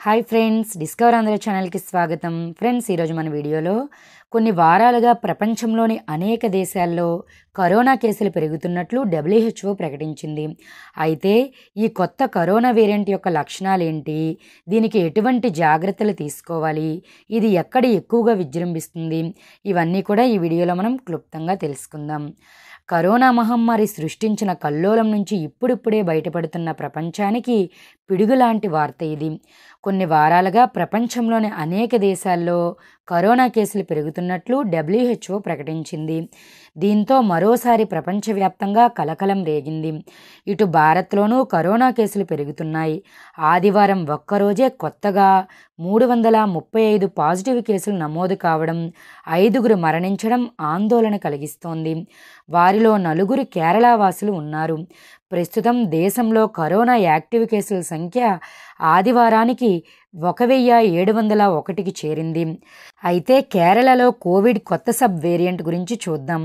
Hi friends, discover Andhra ఛానల్కి స్వాగతం. Friends, ఈరోజు మన వీడియోలో కొన్ని వారాలుగా ప్రపంచంలోని అనేక దేశాల్లో కరోనా కేసులు పెరుగుతున్నట్లు WHO ప్రకటించింది. అయితే ఈ కొత్త కరోనా వేరియంట్ యొక్క లక్షణాలు ఏంటి, దీనికి ఎటువంటి జాగ్రత్తలు తీసుకోవాలి, ఇది ఎక్కడ ఎక్కువగా విజృంభిస్తుంది, ఇవన్నీ కూడా ఈ వీడియోలో మనం క్లుప్తంగా తెలుసుకుందాం. కరోనా మహమ్మారి సృష్టించిన కల్లోలం నుంచి ఇప్పుడిప్పుడే బయటపడుతున్న ప్రపంచానికి పిడుగులాంటి వార్త ఇది. కొన్ని వారాలుగా ప్రపంచంలోని అనేక దేశాల్లో కరోనా కేసులు పెరుగుతున్నట్లు WHO ప్రకటించింది. దీంతో మరోసారి ప్రపంచవ్యాప్తంగా కలకలం రేగింది. ఇటు భారత్లోనూ కరోనా కేసులు పెరుగుతున్నాయి. ఆదివారం ఒక్కరోజే కొత్తగా 335 పాజిటివ్ కేసులు నమోదు కావడం, 5గురు మరణించడం ఆందోళన కలిగిస్తోంది. వారిలో 4 కేరళ వాసులు ఉన్నారు. ప్రస్తుతం దేశంలో కరోనా యాక్టివ్ కేసుల సంఖ్య ఆదివారానికి 1701కి చేరింది. అయితే కేరళలో కోవిడ్ కొత్త సబ్ వేరియంట్ గురించి చూద్దాం.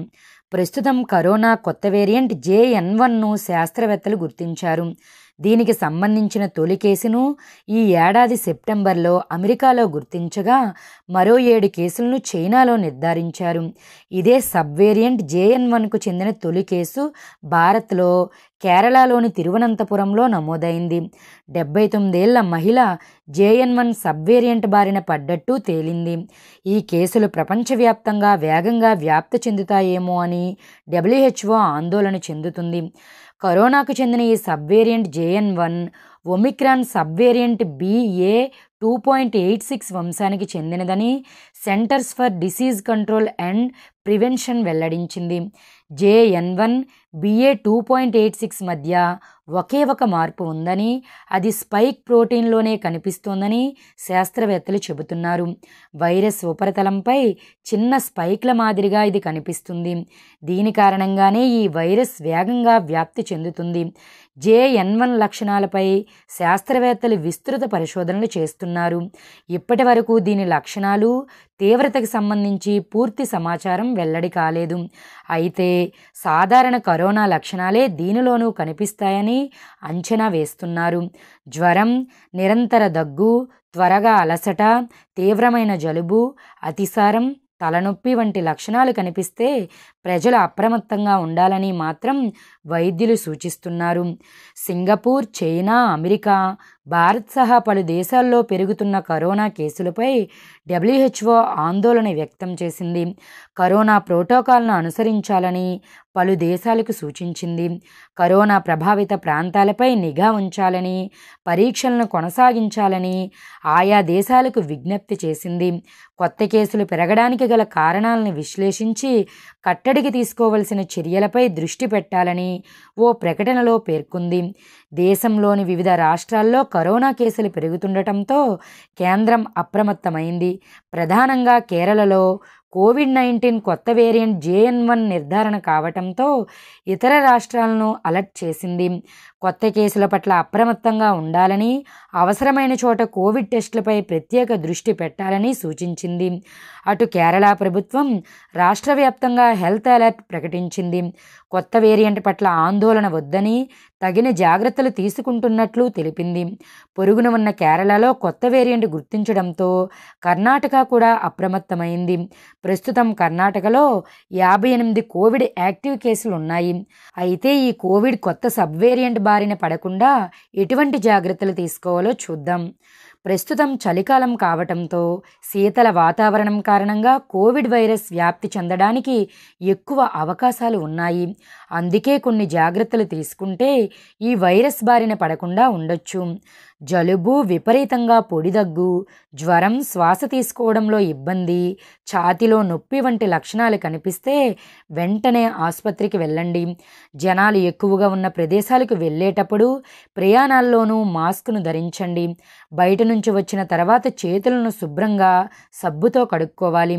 ప్రస్తుతం కరోనా కొత్త వేరియంట్ JN1ను శాస్త్రవేత్తలు గుర్తించారు. దీనికి సంబంధించిన తొలి కేసును ఈ ఏడాది సెప్టెంబర్లో అమెరికాలో గుర్తించగా, మరో 7 కేసులను చైనాలో నిర్ధారించారు. ఇదే సబ్ వేరియంట్ JN1కు చెందిన తొలి కేసు భారత్లో కేరళలోని తిరువనంతపురంలో నమోదైంది. 79 ఏళ్ల మహిళ JN1 సబ్ వేరియంట్ బారిన పడ్డట్టు తేలింది. ఈ కేసులు ప్రపంచవ్యాప్తంగా వేగంగా వ్యాప్తి చెందుతాయేమో అని WHO ఆందోళన చెందుతుంది. కరోనాకు చెందిన ఈ sub variant JN1 Omicron sub variant BA.2.86 వంశానికి చెందినదని centres for disease control and prevention వెల్లడించింది. JN1 BA.2.86 మధ్య ఒకే ఒక మార్పు ఉందని, అది స్పైక్ ప్రోటీన్లోనే కనిపిస్తోందని శాస్త్రవేత్తలు చెబుతున్నారు. వైరస్ ఉపరితలంపై చిన్న స్పైక్ల మాదిరిగా ఇది కనిపిస్తుంది. దీని కారణంగానే ఈ వైరస్ వేగంగా వ్యాప్తి చెందుతుంది. JN1 లక్షణాలపై శాస్త్రవేత్తలు విస్తృత పరిశోధనలు చేస్తున్నారు. ఇప్పటి వరకు దీని లక్షణాలు, తీవ్రతకు సంబంధించి పూర్తి సమాచారం వెల్లడి కాలేదు. అయితే సాధారణ కరోనా లక్షణాలే దీనిలోనూ కనిపిస్తాయని అంచనా వేస్తున్నారు. జ్వరం, నిరంతర దగ్గు, త్వరగా అలసట, తీవ్రమైన జలుబు, అతిసారం, తలనొప్పి వంటి లక్షణాలు కనిపిస్తే ప్రజలు అప్రమత్తంగా ఉండాలని మాత్రం వైద్యులు సూచిస్తున్నారు. సింగపూర్, చైనా, అమెరికా, భారత్ సహా పలు దేశాల్లో పెరుగుతున్న కరోనా కేసులపై WHO ఆందోళన వ్యక్తం చేసింది. కరోనా ప్రోటోకాల్ను అనుసరించాలని పలు దేశాలకు సూచించింది. కరోనా ప్రభావిత ప్రాంతాలపై నిఘా ఉంచాలని, పరీక్షలను కొనసాగించాలని ఆయా దేశాలకు విజ్ఞప్తి చేసింది. కొత్త కేసులు పెరగడానికి గల కారణాలను విశ్లేషించి కట్టడికి తీసుకోవలసిన చర్యలపై దృష్టి పెట్టాలని ఓ ప్రకటనలో పేర్కొంది. దేశంలోని వివిధ రాష్ట్రాల్లో కరోనా కేసులు పెరుగుతుండటంతో కేంద్రం అప్రమత్తమైంది. ప్రధానంగా కేరళలో COVID-19 కొత్త వేరియంట్ JN1 నిర్ధారణ కావటంతో ఇతర రాష్ట్రాలను అలర్ట్ చేసింది. కొత్త కేసుల పట్ల అప్రమత్తంగా ఉండాలని, అవసరమైన చోట కోవిడ్ టెస్టులపై ప్రత్యేక దృష్టి పెట్టాలని సూచించింది. అటు కేరళ ప్రభుత్వం రాష్ట్ర వ్యాప్తంగా హెల్త్ అలర్ట్ ప్రకటించింది. కొత్త వేరియంట్ పట్ల ఆందోళన వద్దని, తగిన జాగ్రత్తలు తీసుకుంటున్నట్లు తెలిపింది. పొరుగున ఉన్న కేరళలో కొత్త వేరియంట్ గుర్తించడంతో కర్ణాటక కూడా అప్రమత్తమైంది. ప్రస్తుతం కర్ణాటకలో 58 కోవిడ్ యాక్టివ్ కేసులు ఉన్నాయి. అయితే ఈ కోవిడ్ కొత్త సబ్ వేరియంట్ బారిన పడకుండా ఎటువంటి జాగ్రత్తలు తీసుకోవాలో చూద్దాం. ప్రస్తుతం చలికాలం కావటంతో శీతల వాతావరణం కారణంగా కోవిడ్ వైరస్ వ్యాప్తి చెందడానికి ఎక్కువ అవకాశాలు ఉన్నాయి. అందుకే కొన్ని జాగ్రత్తలు తీసుకుంటే ఈ వైరస్ బారిన పడకుండా ఉండొచ్చు. జలుబు, విపరీతంగా పొడి దగ్గు, జ్వరం, శ్వాస తీసుకోవడంలో ఇబ్బంది, ఛాతీలో నొప్పి వంటి లక్షణాలు కనిపిస్తే వెంటనే ఆసుపత్రికి వెళ్ళండి. జనాలు ఎక్కువగా ఉన్న ప్రదేశాలకు వెళ్ళేటప్పుడు ప్రయాణాల్లోనూ మాస్క్ను ధరించండి. బయట నుంచి వచ్చిన తర్వాత చేతులను శుభ్రంగా సబ్బుతో కడుక్కోవాలి.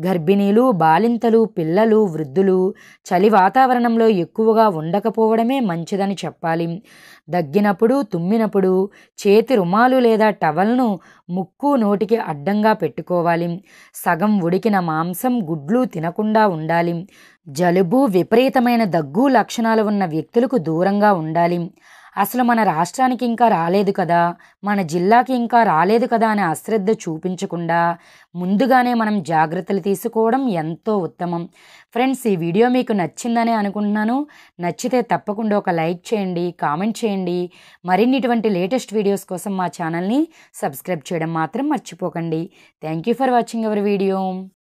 గర్భిణీలు, బాలింతలు, పిల్లలు, వృద్ధులు చలి వాతావరణంలో ఎక్కువగా ఉండకపోవడమే మంచిదని చెప్పాలి. దగ్గినప్పుడు, తుమ్మినప్పుడు చేతి రుమాలు లేదా టవల్ను ముక్కు, నోటికి అడ్డంగా పెట్టుకోవాలి. సగం ఉడికిన మాంసం, గుడ్లు తినకుండా ఉండాలి. జలుబు, విపరీతమైన దగ్గు లక్షణాలు ఉన్న వ్యక్తులకు దూరంగా ఉండాలి. అసలు మన రాష్ట్రానికి ఇంకా రాలేదు కదా, మన జిల్లాకి ఇంకా రాలేదు కదా అనే అశ్రద్ధ చూపించకుండా ముందుగానే మనం జాగ్రత్తలు తీసుకోవడం ఎంతో ఉత్తమం. ఫ్రెండ్స్, ఈ వీడియో మీకు నచ్చిందని అనుకుంటున్నాను. నచ్చితే తప్పకుండా ఒక లైక్ చేయండి, కామెంట్ చేయండి. మరిన్ని ఇటువంటి లేటెస్ట్ వీడియోస్ కోసం మా ఛానల్ని సబ్స్క్రైబ్ చేయడం మాత్రం మర్చిపోకండి. Thank you for watching our video.